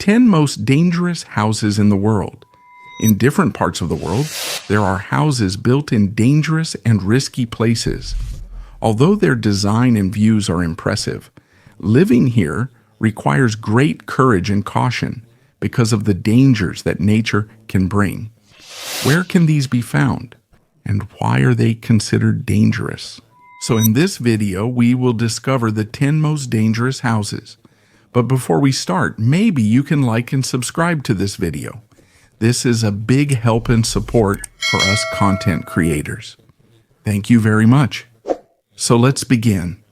10 most dangerous houses in the world. In different parts of the world, there are houses built in dangerous and risky places. Although their design and views are impressive, living here requires great courage and caution because of the dangers that nature can bring. Where can these be found? And why are they considered dangerous? So in this video, we will discover the 10 most dangerous houses. But before we start, maybe you can like and subscribe to this video. This is a big help and support for us content creators. Thank you very much. So let's begin.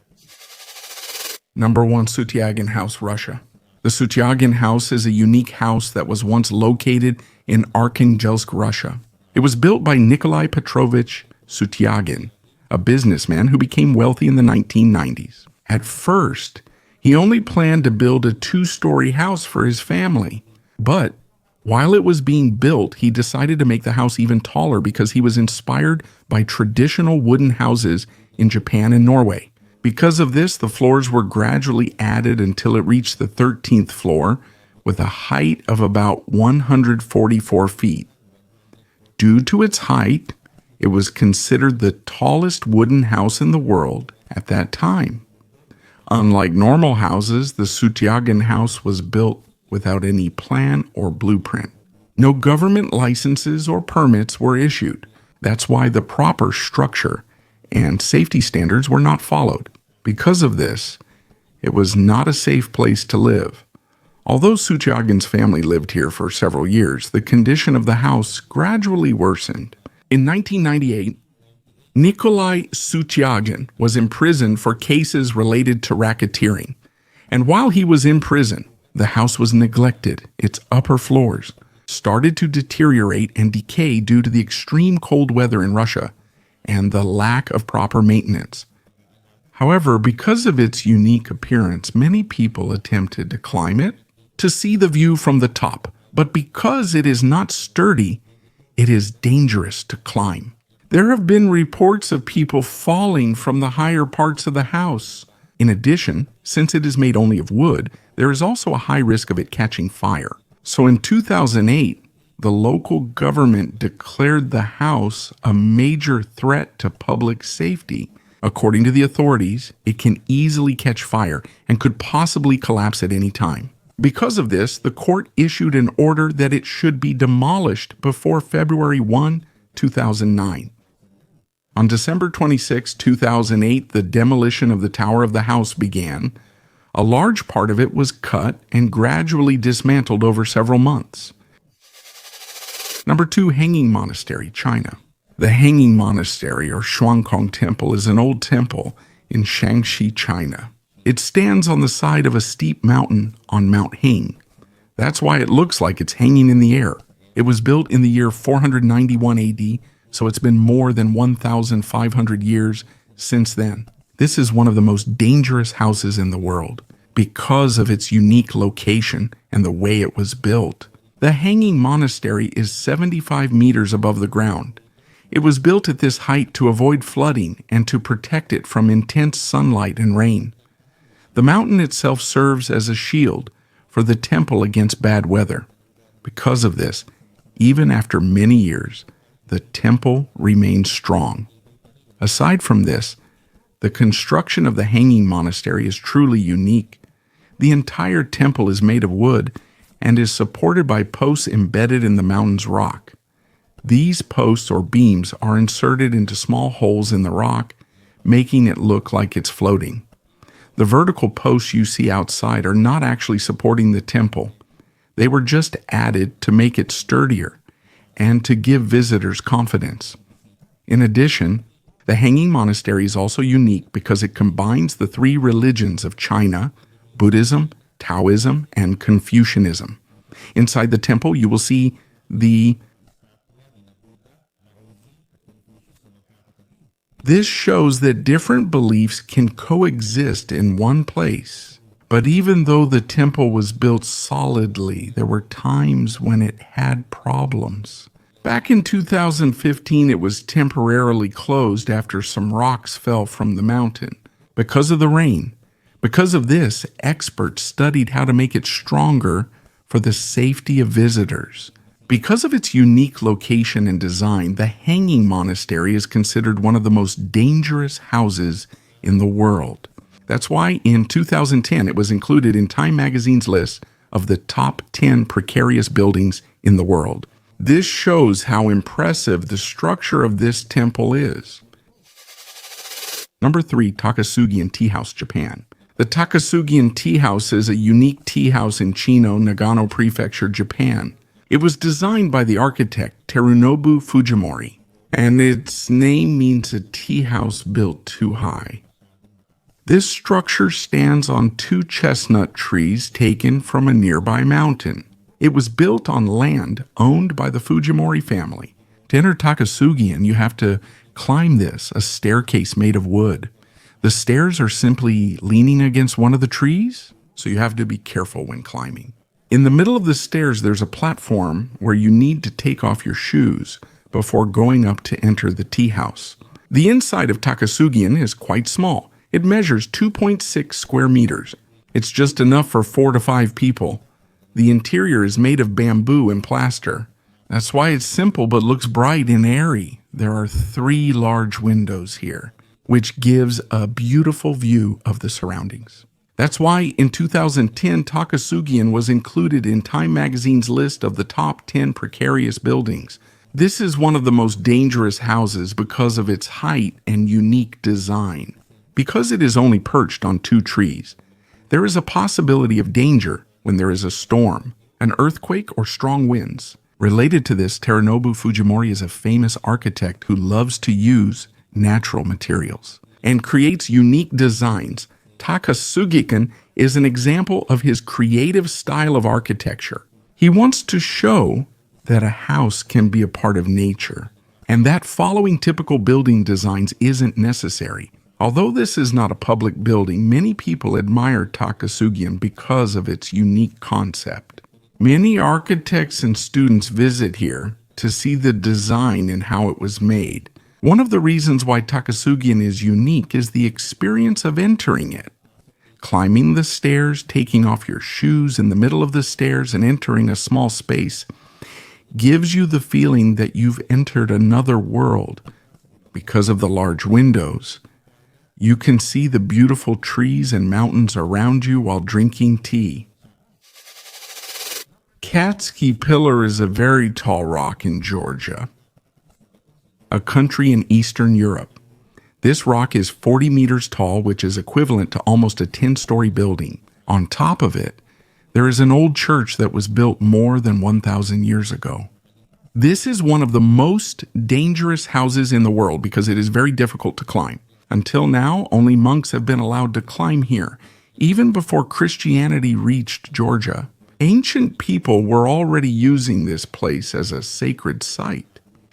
Number 1, Sutyagin House, Russia. The Sutyagin House is a unique house that was once located in Arkhangelsk, Russia. It was built by Nikolai Petrovich Sutyagin, a businessman who became wealthy in the 1990s. At first, he only planned to build a 2-story house for his family. But while it was being built, he decided to make the house even taller because he was inspired by traditional wooden houses in Japan and Norway. Because of this, the floors were gradually added until it reached the 13th floor with a height of about 144 feet. Due to its height, it was considered the tallest wooden house in the world at that time. Unlike normal houses, the Sutyagin house was built without any plan or blueprint. No government licenses or permits were issued. That's why the proper structure and safety standards were not followed. Because of this, it was not a safe place to live. Although Sutyagin's family lived here for several years, the condition of the house gradually worsened. In 1998, Nikolai Sutyagin was imprisoned for cases related to racketeering. And while he was in prison, the house was neglected. Its upper floors started to deteriorate and decay due to the extreme cold weather in Russia and the lack of proper maintenance. However, because of its unique appearance, many people attempted to climb it to see the view from the top. But because it is not sturdy, it is dangerous to climb. There have been reports of people falling from the higher parts of the house. In addition, since it is made only of wood, there is also a high risk of it catching fire. So in 2008, the local government declared the house a major threat to public safety. According to the authorities, it can easily catch fire and could possibly collapse at any time. Because of this, the court issued an order that it should be demolished before February 1, 2009. On December 26, 2008, the demolition of the tower of the house began. A large part of it was cut and gradually dismantled over several months. Number 2, Hanging Monastery, China. The Hanging Monastery, or Shuangkong Temple, is an old temple in Shaanxi, China. It stands on the side of a steep mountain on Mount Hing. That's why it looks like it's hanging in the air. It was built in the year 491 AD, so it's been more than 1,500 years since then. This is one of the most dangerous houses in the world because of its unique location and the way it was built. The Hanging Monastery is 75 meters above the ground. It was built at this height to avoid flooding and to protect it from intense sunlight and rain. The mountain itself serves as a shield for the temple against bad weather. Because of this, even after many years, the temple remains strong. Aside from this, the construction of the Hanging Monastery is truly unique. The entire temple is made of wood and is supported by posts embedded in the mountain's rock. These posts or beams are inserted into small holes in the rock, making it look like it's floating. The vertical posts you see outside are not actually supporting the temple. They were just added to make it sturdier and to give visitors confidence. In addition, the Hanging Monastery is also unique because it combines the 3 religions of China, Buddhism, Taoism, and Confucianism. Inside the temple, you will see This shows that different beliefs can coexist in one place. But even though the temple was built solidly, there were times when it had problems. Back in 2015, it was temporarily closed after some rocks fell from the mountain because of the rain. Because of this, experts studied how to make it stronger for the safety of visitors. Because of its unique location and design, the Hanging Monastery is considered one of the most dangerous houses in the world. That's why in 2010 it was included in Time magazine's list of the top 10 precarious buildings in the world. This shows how impressive the structure of this temple is. Number 3, Takasugian Teahouse, Japan. The Takasugian Teahouse is a unique tea house in Chino, Nagano Prefecture, Japan. It was designed by the architect Terunobu Fujimori, and its name means a tea house built too high. This structure stands on 2 chestnut trees taken from a nearby mountain. It was built on land owned by the Fujimori family. To enter Takasugian, you have to climb a staircase made of wood. The stairs are simply leaning against one of the trees, so you have to be careful when climbing. In the middle of the stairs, there's a platform where you need to take off your shoes before going up to enter the tea house. The inside of Takasugian is quite small. It measures 2.6 square meters. It's just enough for 4 to 5 people. The interior is made of bamboo and plaster. That's why it's simple but looks bright and airy. There are 3 large windows here, which gives a beautiful view of the surroundings. That's why in 2010, Takasugian was included in Time magazine's list of the top 10 precarious buildings. This is one of the most dangerous houses because of its height and unique design. Because it is only perched on 2 trees, there is a possibility of danger when there is a storm, an earthquake, or strong winds. Related to this, Terunobu Fujimori is a famous architect who loves to use natural materials and creates unique designs. Takasugian is an example of his creative style of architecture. He wants to show that a house can be a part of nature, and that following typical building designs isn't necessary. Although this is not a public building, many people admire Takasugian because of its unique concept. Many architects and students visit here to see the design and how it was made. One of the reasons why Takasugian is unique is the experience of entering it. Climbing the stairs, taking off your shoes in the middle of the stairs, and entering a small space gives you the feeling that you've entered another world. Because of the large windows, you can see the beautiful trees and mountains around you while drinking tea. Katskhi Pillar is a very tall rock in Georgia, a country in Eastern Europe. This rock is 40 meters tall, which is equivalent to almost a 10-story building. On top of it, there is an old church that was built more than 1,000 years ago. This is one of the most dangerous houses in the world because it is very difficult to climb. Until now, only monks have been allowed to climb here, even before Christianity reached Georgia. Ancient people were already using this place as a sacred site.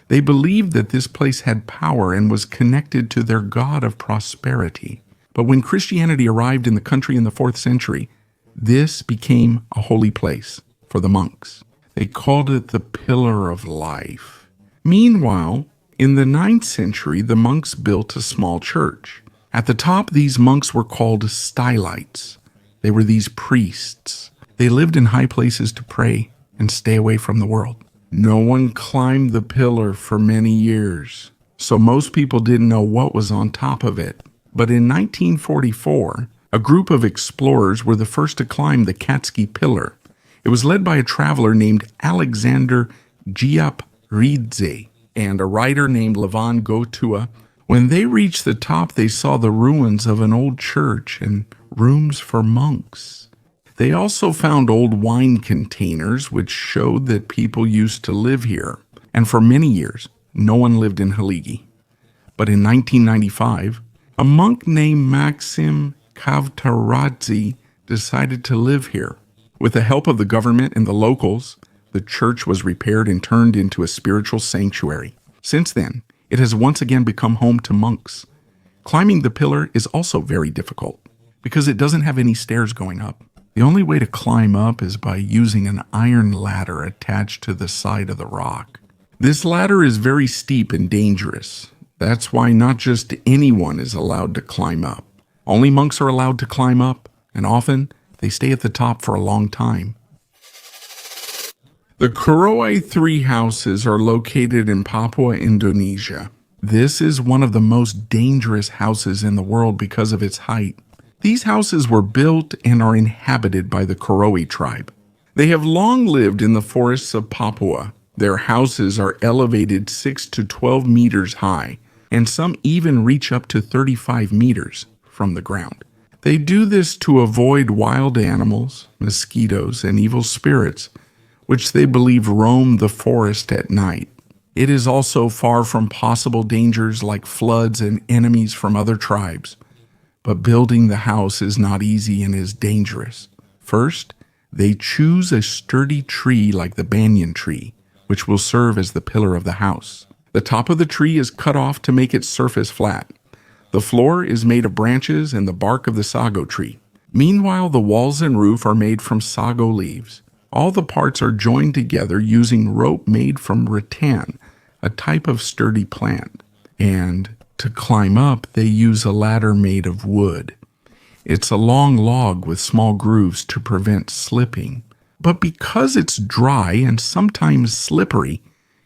They believed that this place had power and was connected to their god of prosperity. But when Christianity arrived in the country in the 4th century, this became a holy place for the monks. They called it the Pillar of Life. Meanwhile, in the 9th century, the monks built a small church. At the top, these monks were called stylites. They were these priests. They lived in high places to pray and stay away from the world. No one climbed the pillar for many years, so most people didn't know what was on top of it. But in 1944, a group of explorers were the first to climb the Katskhi Pillar. It was led by a traveler named Alexander Giapridze and a writer named Levan Gotua. When they reached the top, they saw the ruins of an old church and rooms for monks. They also found old wine containers, which showed that people used to live here. And for many years, no one lived in Haligi. But in 1995, a monk named Maxim Kavtaradze decided to live here. With the help of the government and the locals, the church was repaired and turned into a spiritual sanctuary. Since then, it has once again become home to monks. Climbing the pillar is also very difficult because it doesn't have any stairs going up. The only way to climb up is by using an iron ladder attached to the side of the rock. This ladder is very steep and dangerous. That's why not just anyone is allowed to climb up. Only monks are allowed to climb up, and often they stay at the top for a long time. The Korowai tree houses are located in Papua, Indonesia. This is one of the most dangerous houses in the world because of its height. These houses were built and are inhabited by the Korowai tribe. They have long lived in the forests of Papua. Their houses are elevated 6 to 12 meters high, and some even reach up to 35 meters from the ground. They do this to avoid wild animals, mosquitoes, and evil spirits, which they believe roam the forest at night. It is also far from possible dangers like floods and enemies from other tribes. But building the house is not easy and is dangerous. First, they choose a sturdy tree like the banyan tree, which will serve as the pillar of the house. The top of the tree is cut off to make its surface flat. The floor is made of branches and the bark of the sago tree. Meanwhile, the walls and roof are made from sago leaves. All the parts are joined together using rope made from rattan, a type of sturdy plant. And to climb up, they use a ladder made of wood. It's a long log with small grooves to prevent slipping. But because it's dry and sometimes slippery,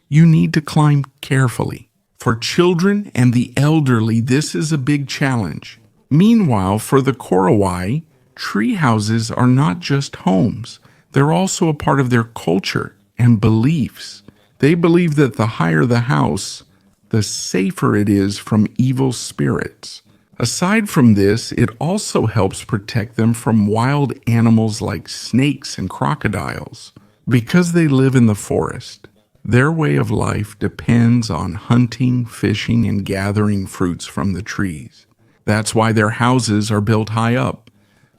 you need to climb carefully. For children and the elderly, this is a big challenge. Meanwhile, for the Korowai, tree houses are not just homes. They're also a part of their culture and beliefs. They believe that the higher the house, the safer it is from evil spirits. Aside from this, it also helps protect them from wild animals like snakes and crocodiles. Because they live in the forest, their way of life depends on hunting, fishing, and gathering fruits from the trees. That's why their houses are built high up,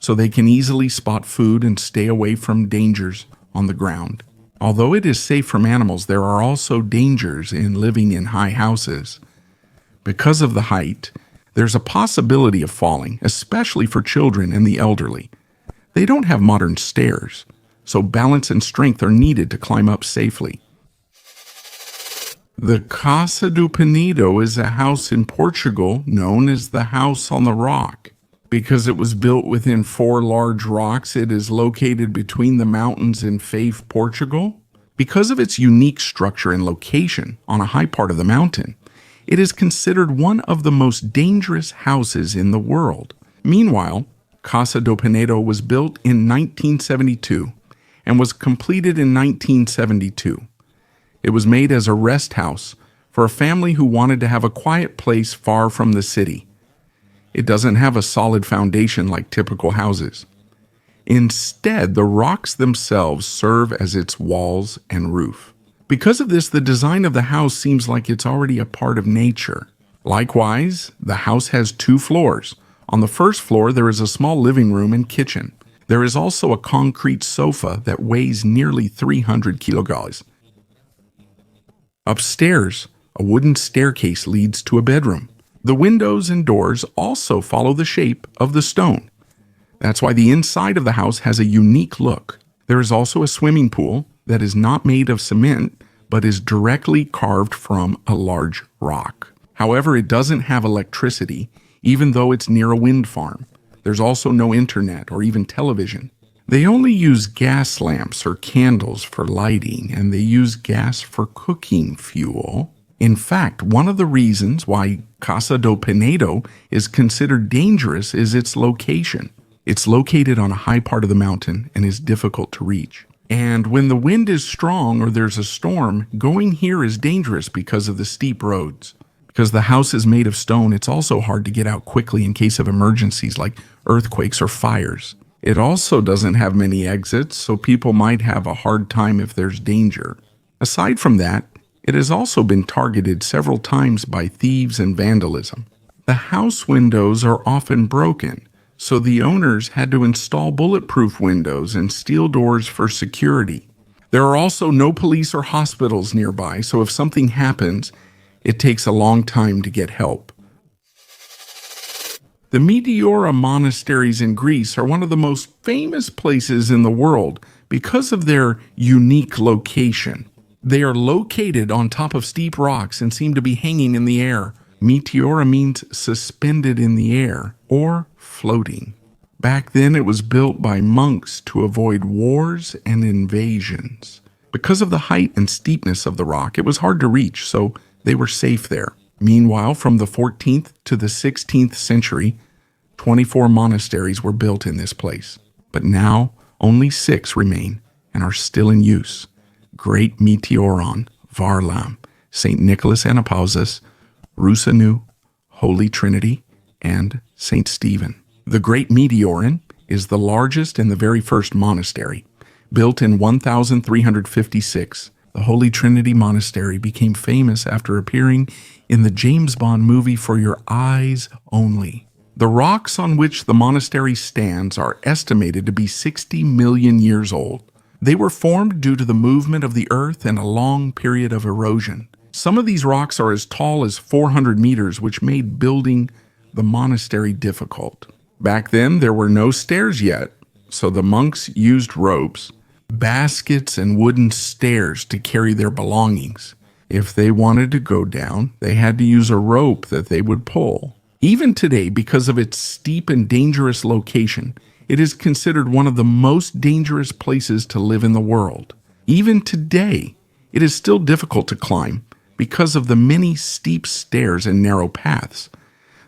so they can easily spot food and stay away from dangers on the ground. Although it is safe from animals, there are also dangers in living in high houses. Because of the height, there's a possibility of falling, especially for children and the elderly. They don't have modern stairs, so balance and strength are needed to climb up safely. The Casa do Penedo is a house in Portugal known as the House on the Rock. Because it was built within 4 large rocks, it is located between the mountains in Fave, Portugal. Because of its unique structure and location on a high part of the mountain, it is considered one of the most dangerous houses in the world. Meanwhile, Casa do Penedo was built in 1972 and was completed in 1972. It was made as a rest house for a family who wanted to have a quiet place far from the city. It doesn't have a solid foundation like typical houses. Instead, the rocks themselves serve as its walls and roof. Because of this, the design of the house seems like it's already a part of nature. Likewise, the house has 2 floors. On the first floor, there is a small living room and kitchen. There is also a concrete sofa that weighs nearly 300 kilograms. Upstairs, a wooden staircase leads to a bedroom. The windows and doors also follow the shape of the stone. That's why the inside of the house has a unique look. There is also a swimming pool that is not made of cement, but is directly carved from a large rock. However, it doesn't have electricity, even though it's near a wind farm. There's also no internet or even television. They only use gas lamps or candles for lighting, and they use gas for cooking fuel. In fact, one of the reasons why Casa do Penedo is considered dangerous is its location. It's located on a high part of the mountain and is difficult to reach. And when the wind is strong or there's a storm, going here is dangerous because of the steep roads. Because the house is made of stone, it's also hard to get out quickly in case of emergencies like earthquakes or fires. It also doesn't have many exits, so people might have a hard time if there's danger. Aside from that, it has also been targeted several times by thieves and vandalism. The house windows are often broken, so the owners had to install bulletproof windows and steel doors for security. There are also no police or hospitals nearby, so if something happens, it takes a long time to get help. The Meteora monasteries in Greece are one of the most famous places in the world because of their unique location. They are located on top of steep rocks and seem to be hanging in the air. Meteora means suspended in the air or floating. Back then, it was built by monks to avoid wars and invasions. Because of the height and steepness of the rock, it was hard to reach, so they were safe there. Meanwhile, from the 14th to the 16th century, 24 monasteries were built in this place. But now, only 6 remain and are still in use. Great Meteoron, Varlam, St. Nicholas Anapausis, Rusanu, Holy Trinity, and St. Stephen. The Great Meteoron is the largest and the very first monastery. Built in 1356, the Holy Trinity Monastery became famous after appearing in the James Bond movie For Your Eyes Only. The rocks on which the monastery stands are estimated to be 60 million years old. They were formed due to the movement of the earth and a long period of erosion. Some of these rocks are as tall as 400 meters, which made building the monastery difficult. Back then, there were no stairs yet, so the monks used ropes, baskets, and wooden stairs to carry their belongings. If they wanted to go down, they had to use a rope that they would pull. Even today, because of its steep and dangerous location, it is considered one of the most dangerous places to live in the world. Even today, it is still difficult to climb because of the many steep stairs and narrow paths.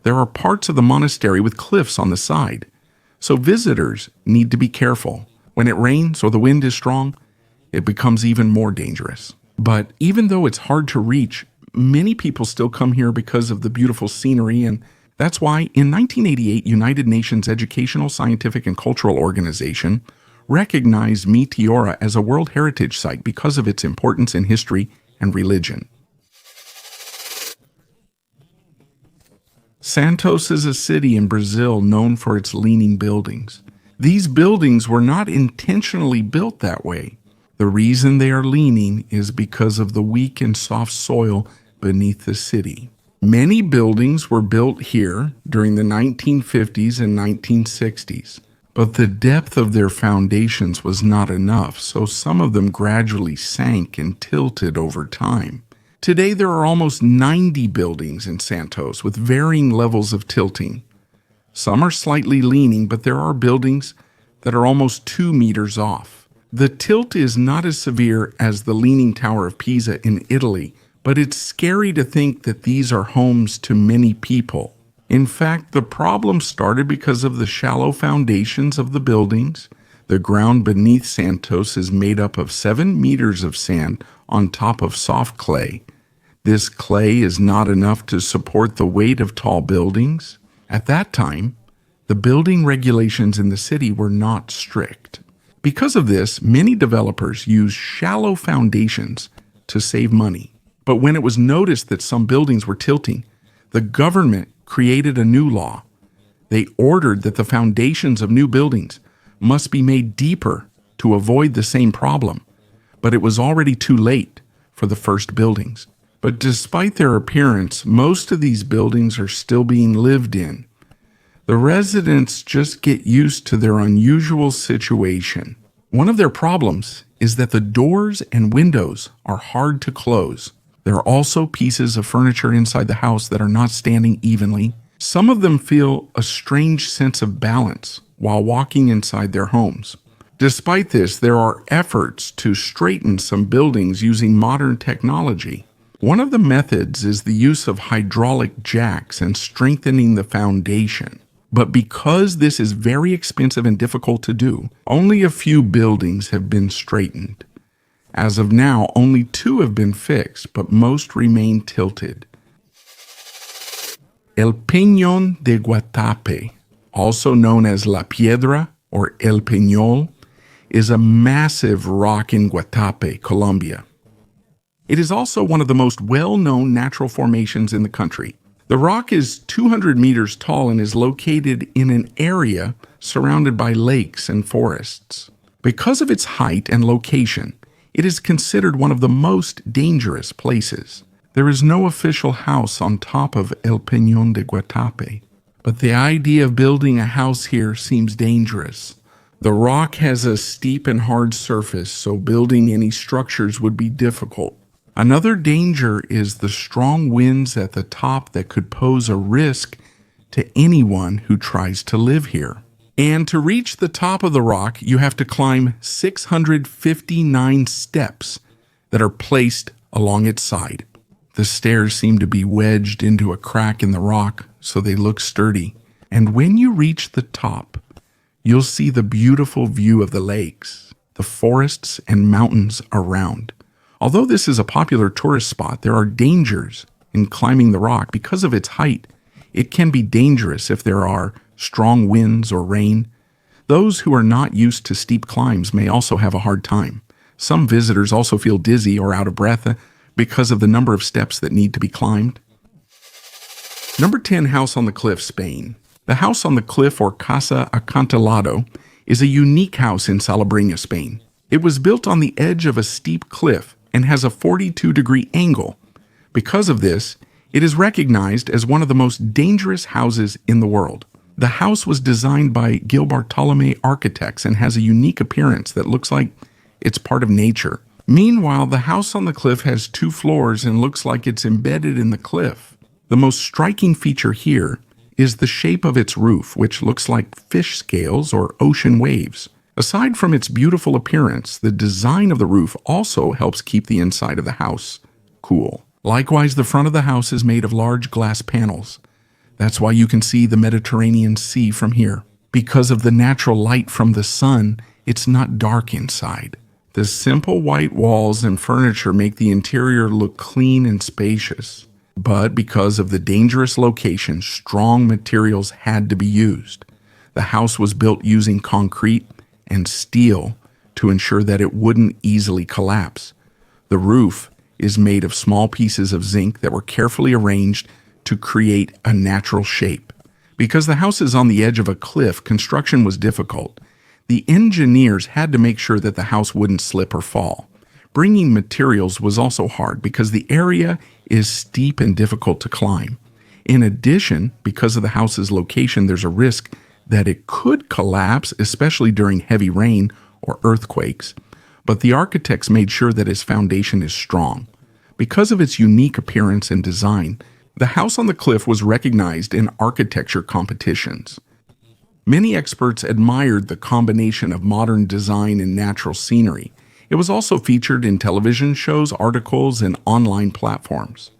There are parts of the monastery with cliffs on the side, so visitors need to be careful. When it rains or the wind is strong, it becomes even more dangerous. But even though it's hard to reach, many people still come here because of the beautiful scenery, and that's why in 1988, United Nations Educational, Scientific, and Cultural Organization recognized Meteora as a World Heritage Site because of its importance in history and religion. Santos is a city in Brazil known for its leaning buildings. These buildings were not intentionally built that way. The reason they are leaning is because of the weak and soft soil beneath the city. Many buildings were built here during the 1950s and 1960s, but the depth of their foundations was not enough, so some of them gradually sank and tilted over time. Today there are almost 90 buildings in Santos with varying levels of tilting. Some are slightly leaning, but there are buildings that are almost 2 meters off. The tilt is not as severe as the Leaning Tower of Pisa in Italy, but it's scary to think that these are homes to many people. In fact, the problem started because of the shallow foundations of the buildings. The ground beneath Santos is made up of 7 meters of sand on top of soft clay. This clay is not enough to support the weight of tall buildings. At that time, the building regulations in the city were not strict. Because of this, many developers use shallow foundations to save money. But when it was noticed that some buildings were tilting, the government created a new law. They ordered that the foundations of new buildings must be made deeper to avoid the same problem. But it was already too late for the first buildings. But despite their appearance, most of these buildings are still being lived in. The residents just get used to their unusual situation. One of their problems is that the doors and windows are hard to close. There are also pieces of furniture inside the house that are not standing evenly. Some of them feel a strange sense of balance while walking inside their homes. Despite this, there are efforts to straighten some buildings using modern technology. One of the methods is the use of hydraulic jacks and strengthening the foundation. But because this is very expensive and difficult to do, only a few buildings have been straightened. As of now, only 2 have been fixed, but most remain tilted. El Peñon de Guatape, also known as La Piedra or El Peñol, is a massive rock in Guatape, Colombia. It is also one of the most well-known natural formations in the country. The rock is 200 meters tall and is located in an area surrounded by lakes and forests. Because of its height and location, it is considered one of the most dangerous places. There is no official house on top of El Peñon de Guatape, but the idea of building a house here seems dangerous. The rock has a steep and hard surface, so building any structures would be difficult. Another danger is the strong winds at the top that could pose a risk to anyone who tries to live here. And to reach the top of the rock, you have to climb 659 steps that are placed along its side. The stairs seem to be wedged into a crack in the rock, so they look sturdy. And when you reach the top, you'll see the beautiful view of the lakes, the forests and mountains around. Although this is a popular tourist spot, there are dangers in climbing the rock because of its height. It can be dangerous if there are strong winds or rain. Those who are not used to steep climbs may also have a hard time. Some visitors also feel dizzy or out of breath because of the number of steps that need to be climbed. Number 10, House on the Cliff, Spain. The House on the Cliff, or Casa Acantilado, is a unique house in Salobreña, Spain. It was built on the edge of a steep cliff and has a 42-degree angle. Because of this, it is recognized as one of the most dangerous houses in the world. The house was designed by Gil Bartolome architects and has a unique appearance that looks like it's part of nature. Meanwhile, the house on the cliff has 2 floors and looks like it's embedded in the cliff. The most striking feature here is the shape of its roof, which looks like fish scales or ocean waves. Aside from its beautiful appearance, the design of the roof also helps keep the inside of the house cool. Likewise, the front of the house is made of large glass panels. That's why you can see the Mediterranean Sea from here. Because of the natural light from the sun, it's not dark inside. The simple white walls and furniture make the interior look clean and spacious. But because of the dangerous location, strong materials had to be used. The house was built using concrete and steel to ensure that it wouldn't easily collapse. The roof is made of small pieces of zinc that were carefully arranged to create a natural shape. Because the house is on the edge of a cliff, construction was difficult. The engineers had to make sure that the house wouldn't slip or fall. Bringing materials was also hard because the area is steep and difficult to climb. In addition, because of the house's location, there's a risk that it could collapse, especially during heavy rain or earthquakes. But the architects made sure that its foundation is strong. Because of its unique appearance and design, the house on the cliff was recognized in architecture competitions. Many experts admired the combination of modern design and natural scenery. It was also featured in television shows, articles, and online platforms.